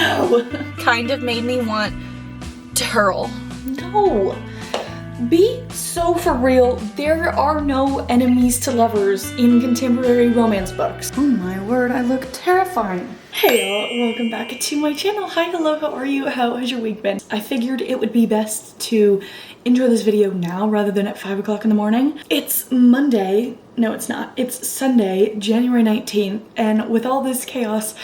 No! Kind of made me want to hurl. No! Be so for real. There are no enemies to lovers in contemporary romance books. Oh my word, I look terrifying. Hey y'all, welcome back to my channel. Hi, hello, how are you? How has your week been? I figured it would be best to intro this video now rather than at 5 o'clock in the morning. It's Monday. No, it's not. It's Sunday, January 19th, and with all this chaos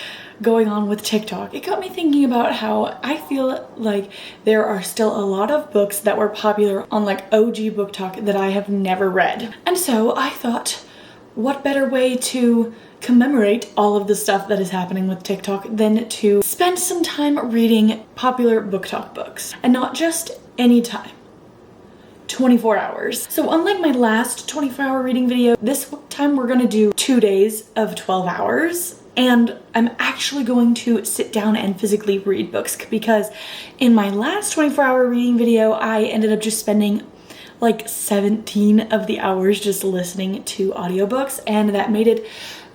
going on with TikTok, it got me thinking about how I feel like there are still a lot of books that were popular on like OG BookTok that I have never read. And so I thought, what better way to commemorate all of the stuff that is happening with TikTok than to spend some time reading popular BookTok books, and not just any time. 24 hours. So unlike my last 24-hour reading video, this time we're gonna do 2 days of 12 hours. And I'm actually going to sit down and physically read books, because in my last 24-hour reading video, I ended up just spending like 17 of the hours just listening to audiobooks, and that made it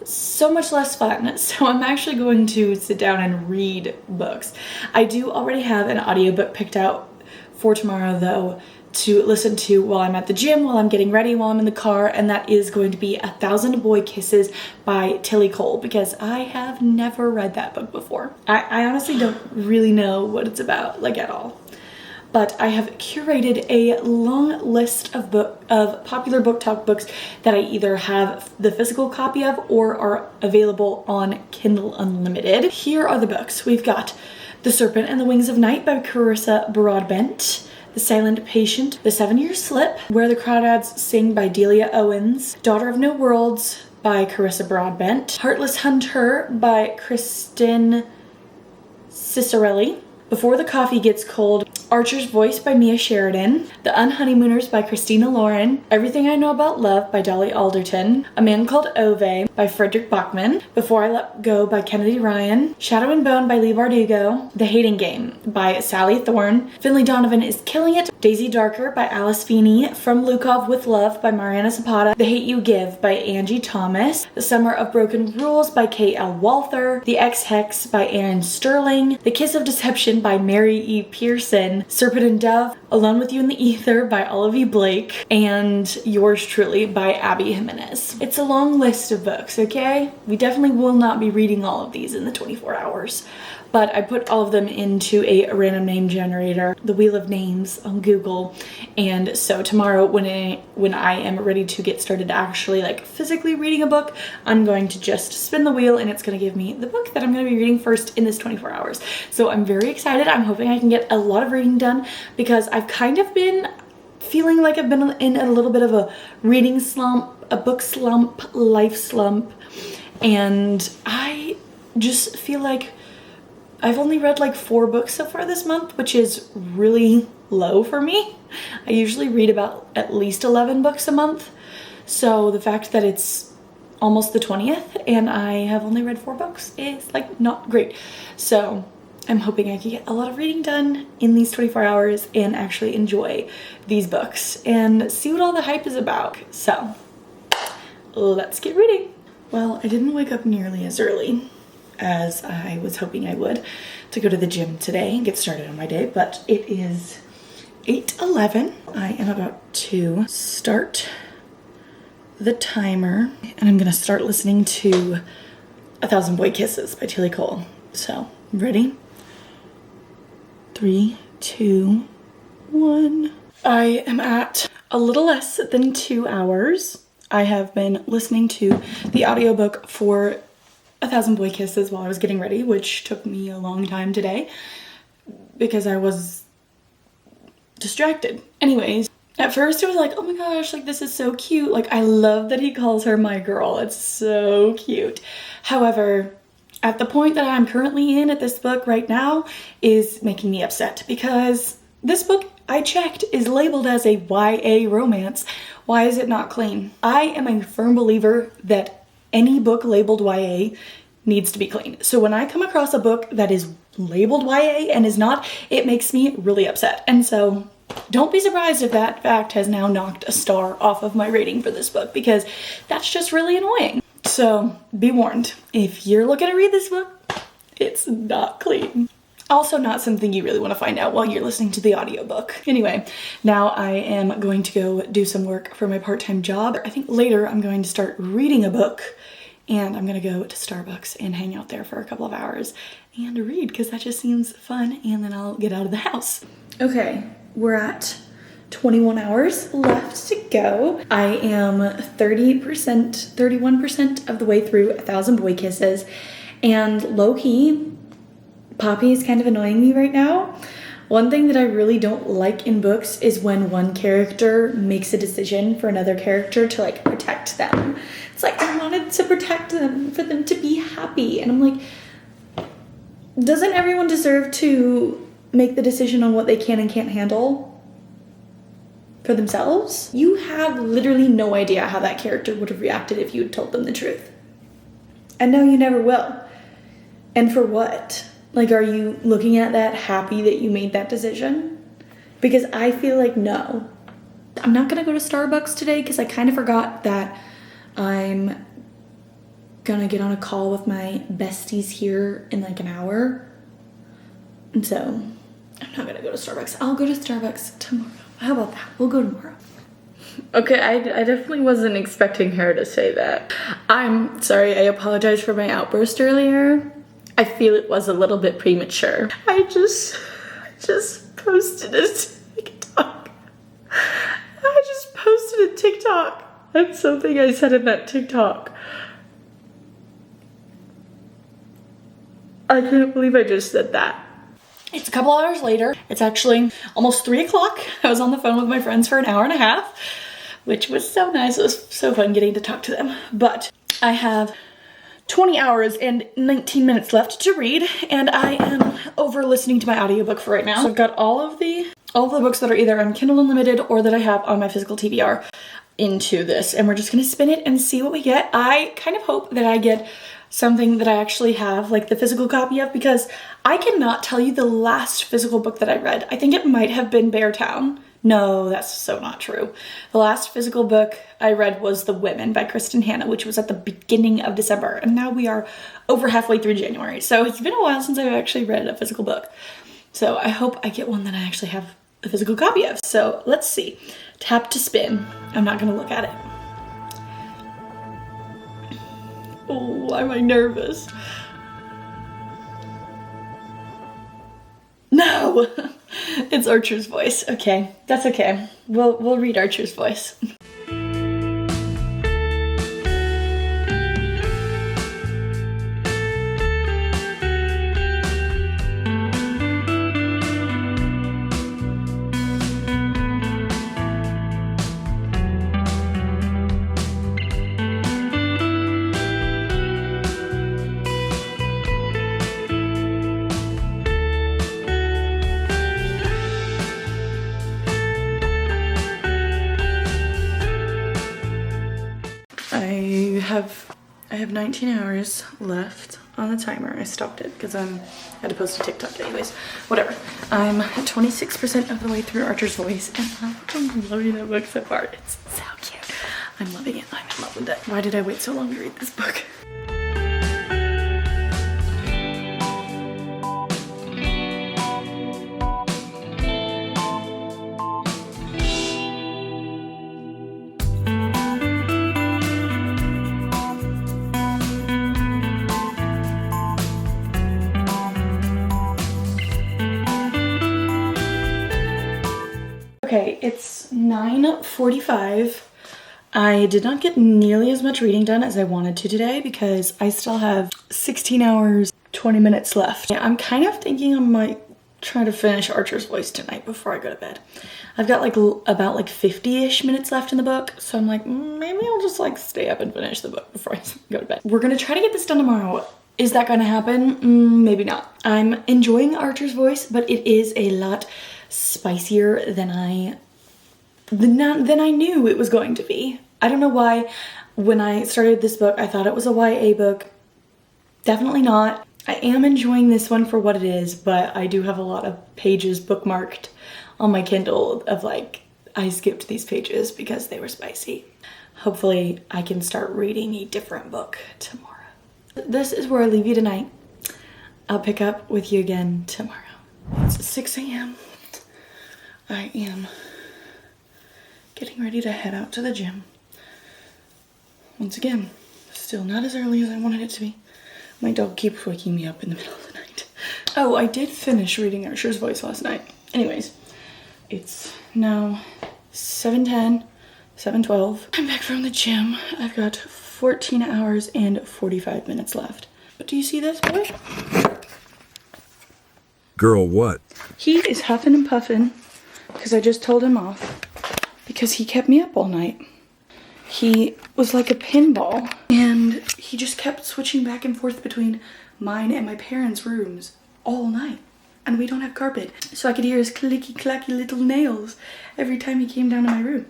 so much less fun. So I'm actually going to sit down and read books. I do already have an audiobook picked out for tomorrow though, to listen to while I'm at the gym, while I'm getting ready, while I'm in the car, and that is going to be 1,000 Boy Kisses by Tilly Cole, because I have never read that book before. I honestly don't really know what it's about, like, at all. But I have curated a long list of popular BookTok books that I either have the physical copy of or are available on Kindle Unlimited. Here are the books. We've got The Serpent and the Wings of Night by Carissa Broadbent, The Silent Patient, The 7-Year Slip, Where the Crawdads Sing by Delia Owens, Daughter of No Worlds by Carissa Broadbent, Heartless Hunter by Kristen Cicerelli, Before the Coffee Gets Cold, Archer's Voice by Mia Sheridan, The Unhoneymooners by Christina Lauren, Everything I Know About Love by Dolly Alderton, A Man Called Ove by Frederick Bachman, Before I Let Go by Kennedy Ryan, Shadow and Bone by Leigh Bardugo, The Hating Game by Sally Thorne, Finley Donovan Is Killing It, Daisy Darker by Alice Feeney, From Lukov with Love by Mariana Zapata, The Hate You Give by Angie Thomas, The Summer of Broken Rules by K.L. Walther, The Ex-Hex by Aaron Sterling, The Kiss of Deception by Mary E. Pearson, Serpent and Dove, Alone with You in the Ether by Olivia Blake, and Yours Truly by Abby Jimenez. It's a long list of books, okay? We definitely will not be reading all of these in the 24 hours. But I put all of them into a random name generator, the Wheel of Names on Google. And so tomorrow when I am ready to get started actually like physically reading a book, I'm going to just spin the wheel and it's going to give me the book that I'm going to be reading first in this 24 hours. So I'm very excited. I'm hoping I can get a lot of reading done, because I've kind of been feeling like I've been in a little bit of a reading slump, a book slump, life slump. And I just feel like I've only read like 4 books so far this month, which is really low for me. I usually read about at least 11 books a month. So the fact that it's almost the 20th and I have only read 4 books is like not great. So I'm hoping I can get a lot of reading done in these 24 hours and actually enjoy these books and see what all the hype is about. So let's get reading. Well, I didn't wake up nearly as early as I was hoping I would to go to the gym today and get started on my day, but it is 8:11. I am about to start the timer and I'm gonna start listening to 1,000 Boy Kisses by Tilly Cole. So, ready? 3, 2, 1. I am at a little less than 2 hours. I have been listening to the audiobook for 1,000 Boy Kisses while I was getting ready, which took me a long time today because I was distracted. Anyways, at first it was like, oh my gosh, like this is so cute. Like I love that he calls her my girl. It's so cute. However, at the point that I'm currently in at this book right now is making me upset, because this book, I checked, is labeled as a YA romance. Why is it not clean? I am a firm believer that any book labeled YA needs to be clean. So when I come across a book that is labeled YA and is not, it makes me really upset. And so don't be surprised if that fact has now knocked a star off of my rating for this book, because that's just really annoying. So be warned, if you're looking to read this book, It's not clean. Also not something you really want to find out while you're listening to the audiobook. Anyway, now I am going to go do some work for my part-time job. I think later I'm going to start reading a book, and I'm gonna go to Starbucks and hang out there for a couple of hours and read, because that just seems fun, and then I'll get out of the house. Okay, we're at 21 hours left to go. I am 31% of the way through 1,000 Boy Kisses, and low-key, Poppy is kind of annoying me right now. One thing that I really don't like in books is when one character makes a decision for another character to like protect them. It's like, I wanted to protect them, for them to be happy. And I'm like, doesn't everyone deserve to make the decision on what they can and can't handle for themselves? You have literally no idea how that character would have reacted if you had told them the truth. And no, you never will. And for what? Like, are you looking at that happy that you made that decision? Because I feel like no. I'm not gonna go to Starbucks today because I kind of forgot that I'm gonna get on a call with my besties here in like an hour. And so I'm not gonna go to Starbucks. I'll go to Starbucks tomorrow. How about that? We'll go tomorrow. Okay, I definitely wasn't expecting her to say that. I'm sorry, I apologize for my outburst earlier. I feel it was a little bit premature. I just posted a TikTok. I just posted a TikTok. That's something I said in that TikTok. I can't believe I just said that. It's a couple hours later. It's actually almost 3 o'clock. I was on the phone with my friends for an hour and a half, which was so nice. It was so fun getting to talk to them. But I have 20 hours and 19 minutes left to read, and I am over listening to my audiobook for right now. So I've got all of the books that are either on Kindle Unlimited or that I have on my physical TBR into this, and we're just gonna spin it and see what we get. I kind of hope that I get something that I actually have like the physical copy of, because I cannot tell you the last physical book that I read. I think it might have been Beartown. No, that's so not true. The last physical book I read was The Women by Kristen Hanna, which was at the beginning of December, and now we are over halfway through January. So it's been a while since I've actually read a physical book. So I hope I get one that I actually have a physical copy of. So let's see. Tap to spin. I'm not gonna look at it. Oh, why am I nervous? No! It's Archer's voice. Okay, that's okay. We'll read Archer's voice. I have 19 hours left on the timer. I stopped it because I had to post a TikTok anyways. Whatever. I'm 26% of the way through Archer's Voice, and I'm loving that book so far. It's so cute. I'm loving it. I'm in love with it. Why did I wait so long to read this book? Okay, it's 9:45. I did not get nearly as much reading done as I wanted to today because I still have 16 hours, 20 minutes left. I'm kind of thinking I might try to finish Archer's Voice tonight before I go to bed. I've got like about like 50-ish minutes left in the book, so I'm like, maybe I'll just like stay up and finish the book before I go to bed. We're gonna try to get this done tomorrow. Is that gonna happen? Maybe not. I'm enjoying Archer's Voice, but it is a lot spicier than I knew it was going to be. I don't know why when I started this book I thought it was a YA book. Definitely not. I am enjoying this one for what it is, but I do have a lot of pages bookmarked on my Kindle of like, I skipped these pages because they were spicy. Hopefully I can start reading a different book tomorrow. This is where I leave you tonight. I'll pick up with you again tomorrow. It's 6 a.m. I am getting ready to head out to the gym. Once again, still not as early as I wanted it to be. My dog keeps waking me up in the middle of the night. Oh, I did finish reading Archer's Voice last night. Anyways, it's now 7:10, 7:12. I'm back from the gym. I've got 14 hours and 45 minutes left. But do you see this boy? Girl, what? He is huffing and puffing because I just told him off because he kept me up all night. He was like a pinball and he just kept switching back and forth between mine and my parents' rooms all night. And we don't have carpet, so I could hear his clicky clacky little nails every time he came down to my room.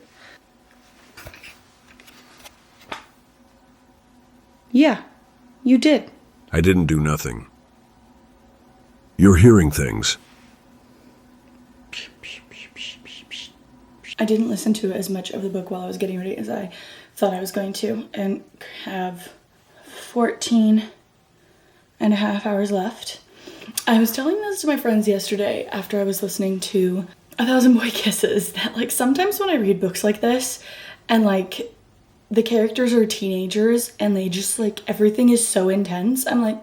Yeah, you did. I didn't do nothing. You're hearing things. I didn't listen to as much of the book while I was getting ready as I thought I was going to, and have 14 and a half hours left. I was telling this to my friends yesterday after I was listening to 1,000 Boy Kisses that like sometimes when I read books like this and like the characters are teenagers and they just like everything is so intense, I'm like,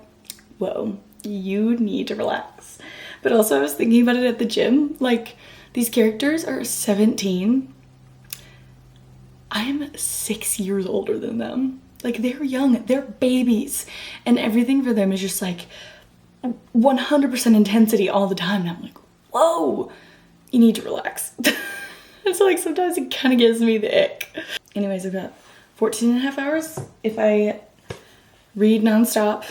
whoa, you need to relax. But also I was thinking about it at the gym, like these characters are 17. I'm 6 years older than them. Like they're young, they're babies, and everything for them is just like 100% intensity all the time. And I'm like, whoa, you need to relax. It's like sometimes it kind of gives me the ick. Anyways, I've got 14 and a half hours. If I read nonstop,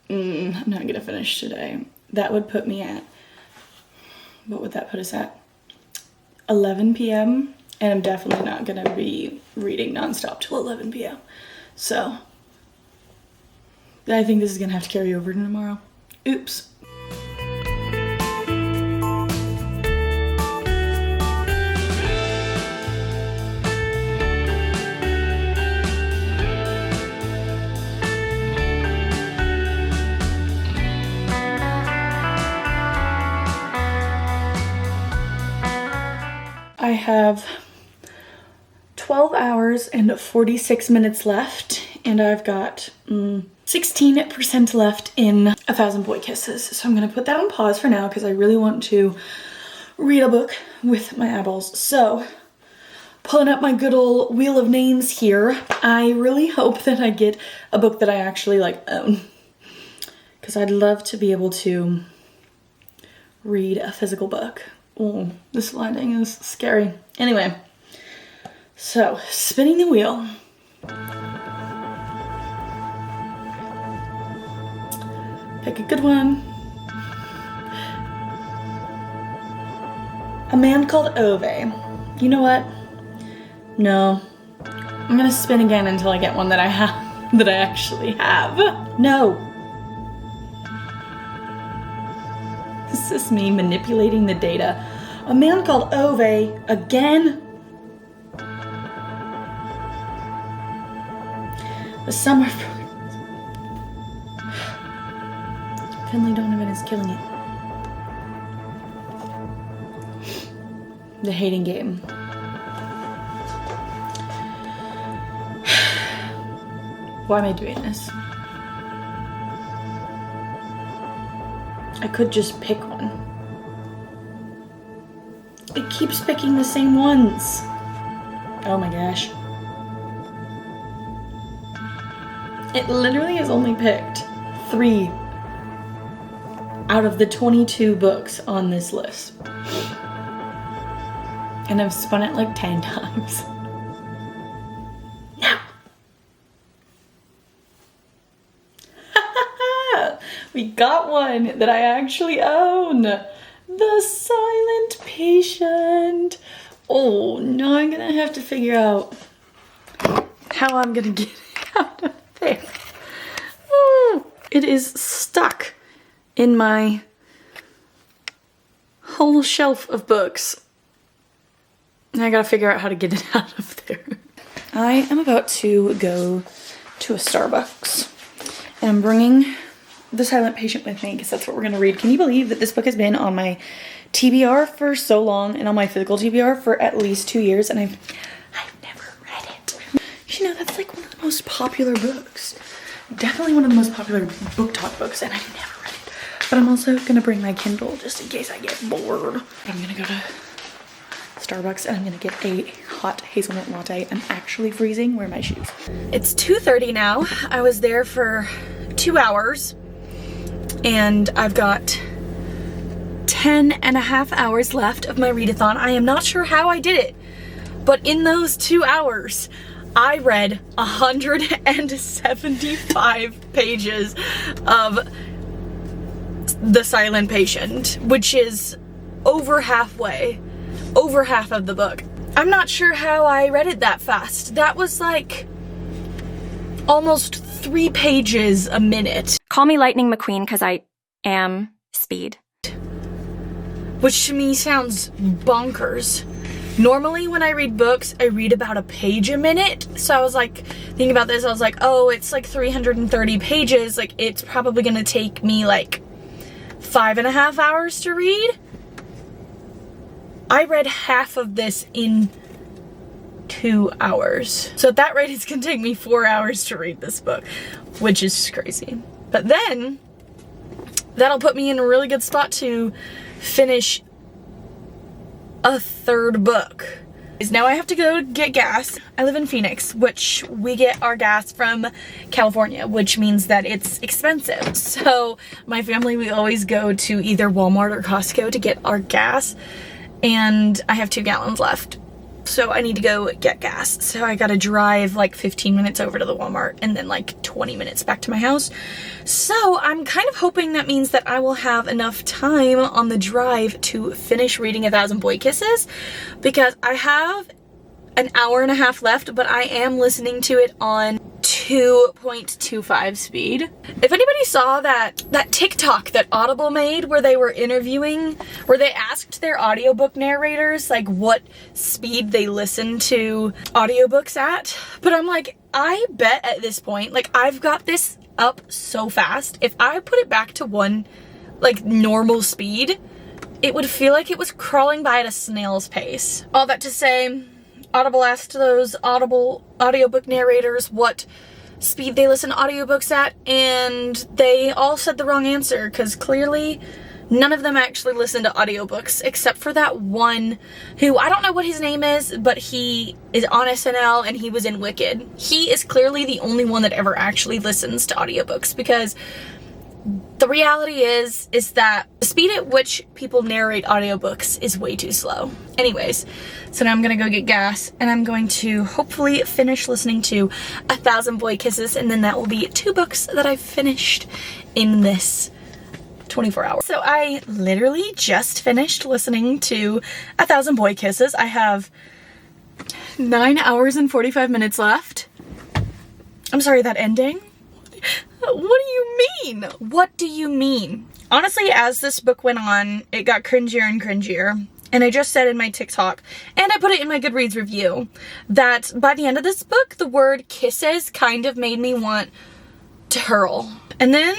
I'm not gonna finish today. That would put me at, what would that put us at? 11 p.m. And I'm definitely not gonna be reading nonstop till 11 p.m. So I think this is gonna have to carry over to tomorrow. Oops. I have 12 hours and 46 minutes left, and I've got 16% left in 1,000 Boy Kisses. So I'm gonna put that on pause for now because I really want to read a book with my eyeballs. So, pulling up my good old wheel of names here, I really hope that I get a book that I actually like own, because I'd love to be able to read a physical book. Oh, this lighting is scary. Anyway, so spinning the wheel. Pick a good one. A Man Called Ove. You know what? No. I'm gonna spin again until I get one that I have, that I actually have. No. This is me manipulating the data. A Man Called Ove again. The Summer. Finley Donovan is killing it. The Hating Game. Why am I doing this? I could just pick one. It keeps picking the same ones. Oh my gosh. It literally has only picked 3 out of the 22 books on this list. And I've spun it like 10 times. No! We got one that I actually own. The Silent Patient. Oh, now I'm gonna have to figure out how I'm gonna get it out of there. Oh, it is stuck in my whole shelf of books. And I gotta figure out how to get it out of there. I am about to go to a Starbucks. And I'm bringing The Silent Patient with me because that's what we're gonna read. Can you believe that this book has been on my TBR for so long and on my physical TBR for at least 2 years, and I've never read it. You know, that's like one of the most popular books. Definitely one of the most popular BookTok books, and I've never read it. But I'm also gonna bring my Kindle just in case I get bored. I'm gonna go to Starbucks and I'm gonna get a hot hazelnut latte. I'm actually freezing. Where are my shoes? It's 2:30 now. I was there for 2 hours and I've got 10.5 hours left of my readathon. I am not sure how I did it, but in those 2 hours, I read 175 pages of The Silent Patient, which is over half of the book. I'm not sure how I read it that fast. That was like almost 3 pages a minute. Call me Lightning McQueen because I am speed. Which to me sounds bonkers. Normally when I read books, I read about a page a minute. So I was like, thinking about this, I was like, oh, it's like 330 pages. Like it's probably gonna take me like 5.5 hours to read. I read half of this in 2 hours. So at that rate, it's gonna take me 4 hours to read this book, which is crazy. But then, that'll put me in a really good spot to finish a 3rd book. Now I have to go get gas. I live in Phoenix, which we get our gas from California, which means that it's expensive. So my family, we always go to either Walmart or Costco to get our gas. And I have 2 gallons left. So I need to go get gas. So I gotta drive like 15 minutes over to the Walmart and then like 20 minutes back to my house. So I'm kind of hoping that means that I will have enough time on the drive to finish reading 1,000 Boy Kisses, because I have an hour and a half left, but I am listening to it on 2.25 speed. If anybody saw that TikTok that Audible made where they were interviewing, where they asked their audiobook narrators like what speed they listen to audiobooks at, but I'm like, I bet at this point, like I've got this up so fast, if I put it back to one like normal speed, it would feel like it was crawling by at a snail's pace. All that to say, Audible asked those audiobook narrators what speed they listen to audiobooks at, and they all said the wrong answer, because clearly none of them actually listen to audiobooks, except for that one who, I don't know what his name is, but he is on SNL and he was in Wicked. He is clearly the only one that ever actually listens to audiobooks, because the reality is that the speed at which people narrate audiobooks is way too slow. Anyways, so now I'm gonna go get gas and I'm going to hopefully finish listening to 1,000 Boy Kisses, and then that will be 2 books that I've finished in this 24 hours. So I literally just finished listening to 1,000 Boy Kisses. I have 9 hours and 45 minutes left. I'm sorry, that ending? What do you mean? What do you mean? Honestly, as this book went on, it got cringier and cringier. And I just said in my TikTok, and I put it in my Goodreads review, that by the end of this book, the word kisses kind of made me want to hurl. And then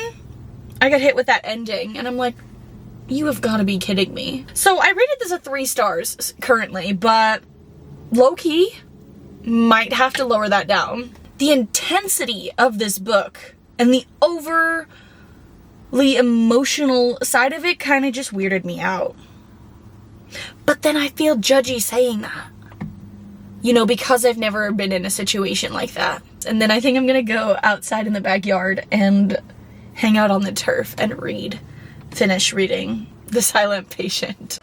I got hit with that ending, and I'm like, you have got to be kidding me. So I rated this a 3 stars currently, but low-key, might have to lower that down. The intensity of this book and the overly emotional side of it kind of just weirded me out. But then I feel judgy saying that, you know, because I've never been in a situation like that. And then I think I'm gonna go outside in the backyard and hang out on the turf and finish reading The Silent Patient.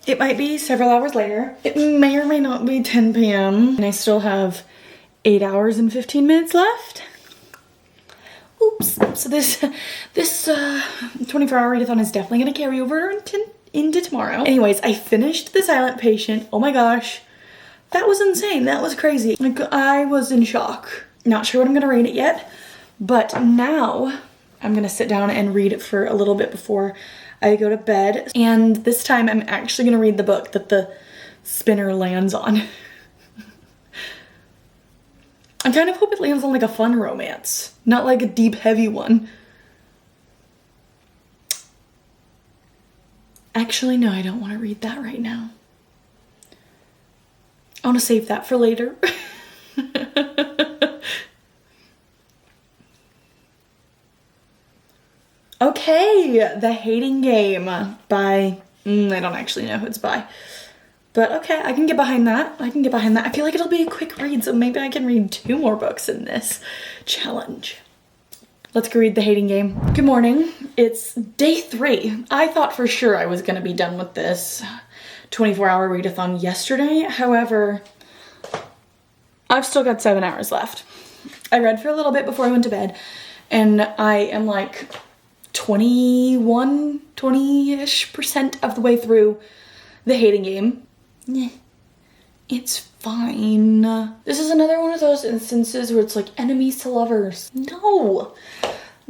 It might be several hours later. It may or may not be 10 p.m. and I still have 8 hours and 15 minutes left. Oops. So this 24-hour readathon is definitely gonna carry over into tomorrow. Anyways, I finished The Silent Patient. Oh my gosh. That was insane. That was crazy. Like, I was in shock. Not sure what I'm gonna rate it yet, but now I'm gonna sit down and read it for a little bit before I go to bed. And this time I'm actually gonna read the book that the spinner lands on. I kind of hope it lands on like a fun romance, not like a deep, heavy one. Actually, no, I don't want to read that right now. I want to save that for later. Okay, The Hating Game by, I don't actually know who it's by. But okay, I can get behind that. I feel like it'll be a quick read, so maybe I can read 2 more books in this challenge. Let's go read The Hating Game. Good morning. It's day 3. I thought for sure I was gonna be done with this 24-hour readathon yesterday. However, I've still got 7 hours left. I read for a little bit before I went to bed, and I am like 20-ish% of the way through The Hating Game. It's fine. This is another one of those instances where it's like enemies to lovers. No.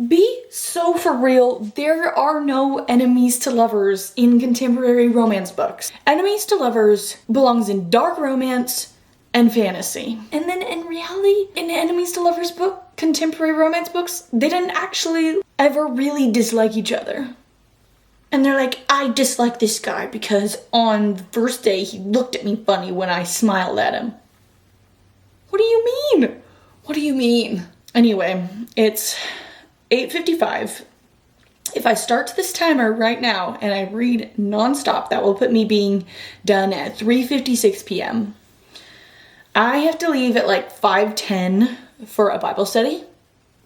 Be so for real. There are no enemies to lovers in contemporary romance books. Enemies to lovers belongs in dark romance and fantasy. And then in reality, in enemies to lovers book, contemporary romance books, they didn't actually ever really dislike each other. And they're like, I dislike this guy because on the first day he looked at me funny when I smiled at him. What do you mean? What do you mean? Anyway, it's 8:55. If I start this timer right now and I read nonstop, that will put me being done at 3:56 p.m. I have to leave at like 5:10 for a Bible study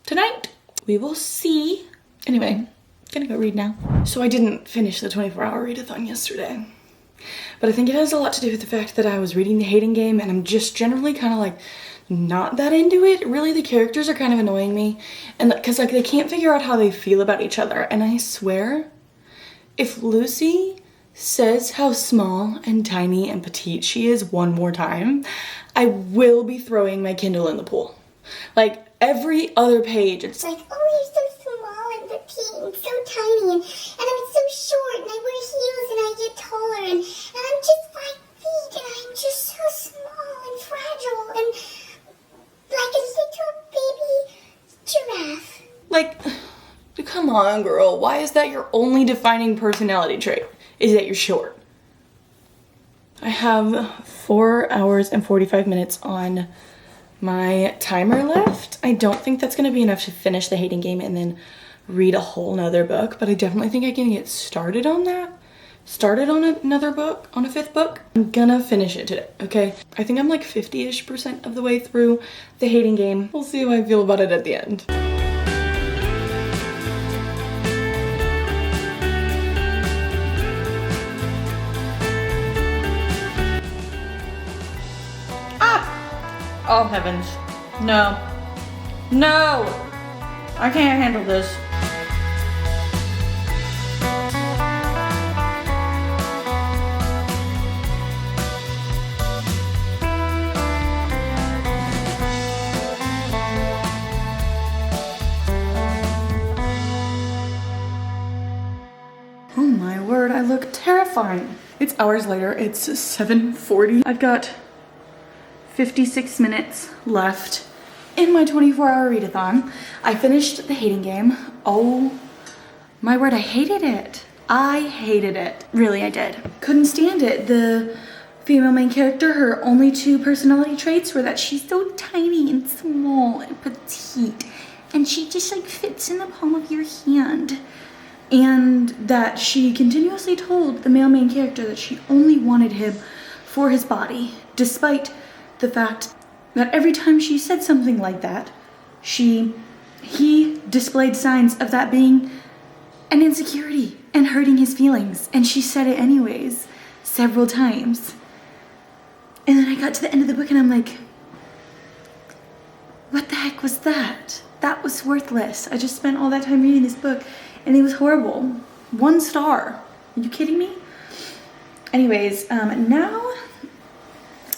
tonight. We will see. Anyway, gonna go read now. So I didn't finish the 24-hour readathon yesterday, but I think it has a lot to do with the fact that I was reading The Hating Game and I'm just generally kind of like not that into it. Really, the characters are kind of annoying me, and because like they can't figure out how they feel about each other. And I swear, if Lucy says how small and tiny and petite she is one more time, I will be throwing my Kindle in the pool. Like every other page, it's like, oh, you're so small and petite and so tiny, and I'm so short and I wear heels and I get taller and I'm just 5 feet and I'm just so small and fragile and like a little baby giraffe. Like, come on, girl. Why is that your only defining personality trait? Is that you're short? I have 4 hours and 45 minutes on my timer left. I don't think that's gonna be enough to finish The Hating Game and then read a whole nother book, but I definitely think I can get started on that. Started on another book, on a 5th book. I'm gonna finish it today, okay? I think I'm like 50-ish% of the way through The Hating Game. We'll see how I feel about it at the end. Oh heavens. No. No! I can't handle this. Oh my word, I look terrifying. It's hours later, it's 7:40. I've got 56 minutes left in my 24-hour readathon. I finished The Hating Game. Oh my word, I hated it. I hated it. Really, I did. Couldn't stand it. The female main character, her only 2 personality traits were that she's so tiny and small and petite, and she just like fits in the palm of your hand. And that she continuously told the male main character that she only wanted him for his body, despite the fact that every time she said something like that, he displayed signs of that being an insecurity and hurting his feelings, and she said it anyways. several times. And then I got to the end of the book and I'm like, what the heck was that? That was worthless. I just spent all that time reading this book and it was horrible. 1 star. Are you kidding me? Anyways, now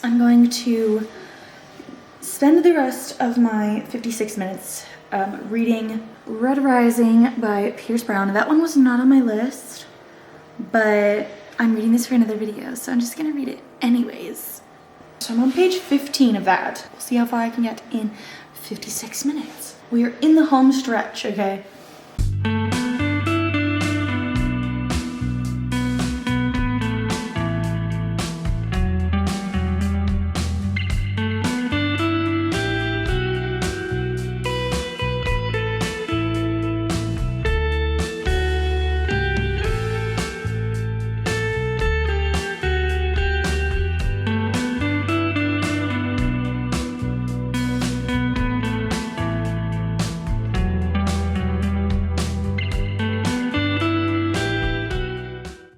I'm going to spend the rest of my 56 minutes reading Red Rising by Pierce Brown. That one was not on my list, but I'm reading this for another video, so I'm just gonna read it anyways. So I'm on page 15 of that. We'll see how far I can get in 56 minutes. We are in the home stretch, okay?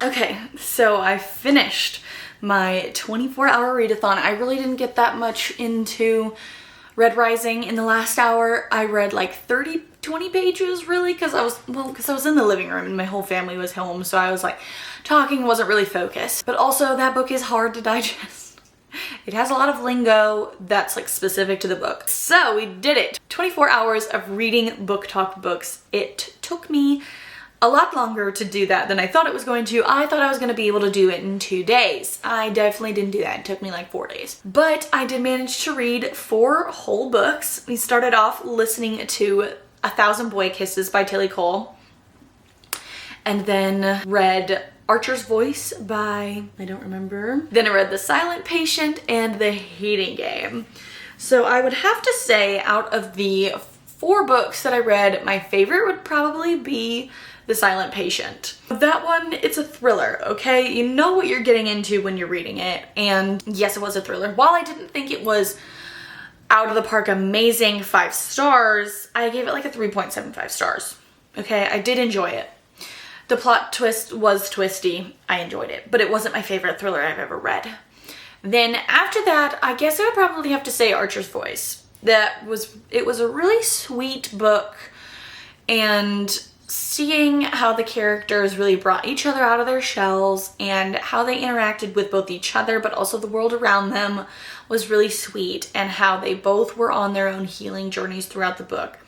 Okay, so I finished my 24-hour readathon. I really didn't get that much into Red Rising in the last hour. I read like 20 pages really because I was in the living room and my whole family was home, so I was like talking, wasn't really focused. But also that book is hard to digest. It has a lot of lingo that's like specific to the book. So we did it. 24 hours of reading BookTok books. It took me a lot longer to do that than I thought it was going to. I thought I was going to be able to do it in 2 days. I definitely didn't do that. It took me like 4 days. But I did manage to read 4 whole books. We started off listening to 1,000 Boy Kisses by Tilly Cole. And then read Archer's Voice by, I don't remember. Then I read The Silent Patient and The Hating Game. So I would have to say out of the 4 books that I read, my favorite would probably be The Silent Patient. That one, it's a thriller, okay? You know what you're getting into when you're reading it. And yes, it was a thriller. While I didn't think it was out of the park amazing 5 stars, I gave it like a 3.75 stars. Okay, I did enjoy it. The plot twist was twisty. I enjoyed it, but it wasn't my favorite thriller I've ever read. Then after that, I guess I would probably have to say Archer's Voice. It was a really sweet book, and seeing how the characters really brought each other out of their shells and how they interacted with both each other but also the world around them was really sweet, and how they both were on their own healing journeys throughout the book.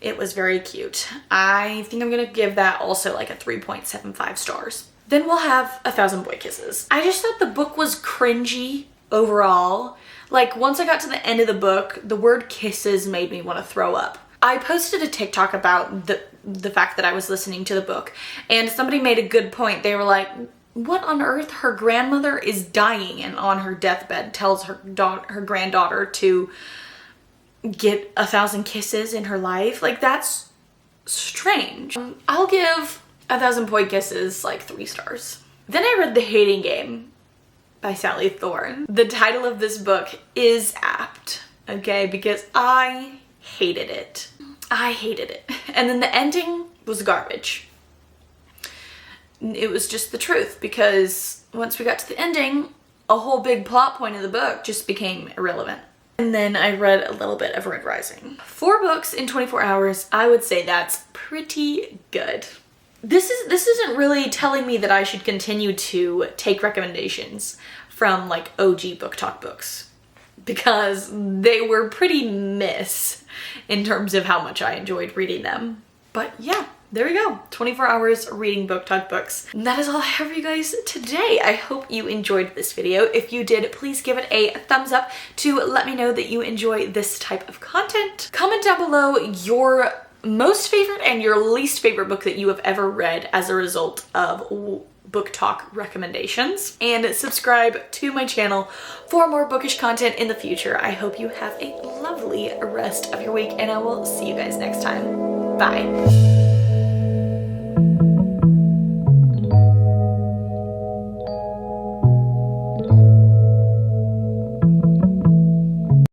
It was very cute. I think I'm gonna give that also like a 3.75 stars. Then we'll have 1,000 Boy Kisses. I just thought the book was cringy overall. Like once I got to the end of the book, the word kisses made me want to throw up. I posted a TikTok about the fact that I was listening to the book, and somebody made a good point. They were like, what on earth? Her grandmother is dying and on her deathbed tells her granddaughter to get 1,000 kisses in her life. Like, that's strange. I'll give 1,000 Boy Kisses like 3 stars. Then I read The Hating Game by Sally Thorne. The title of this book is apt, okay, because I hated it. I hated it. And then the ending was garbage. It was just the truth, because once we got to the ending, a whole big plot point of the book just became irrelevant. And then I read a little bit of Red Rising. 4 books in 24 hours, I would say that's pretty good. This isn't really telling me that I should continue to take recommendations from like OG BookTok books, because they were pretty miss in terms of how much I enjoyed reading them. But yeah, there we go. 24 hours reading BookTok books. And that is all I have for you guys today. I hope you enjoyed this video. If you did, please give it a thumbs up to let me know that you enjoy this type of content. Comment down below your most favorite and your least favorite book that you have ever read as a result of BookTok recommendations, and subscribe to my channel for more bookish content in the future. I hope you have a lovely rest of your week, and I will see you guys next time. Bye.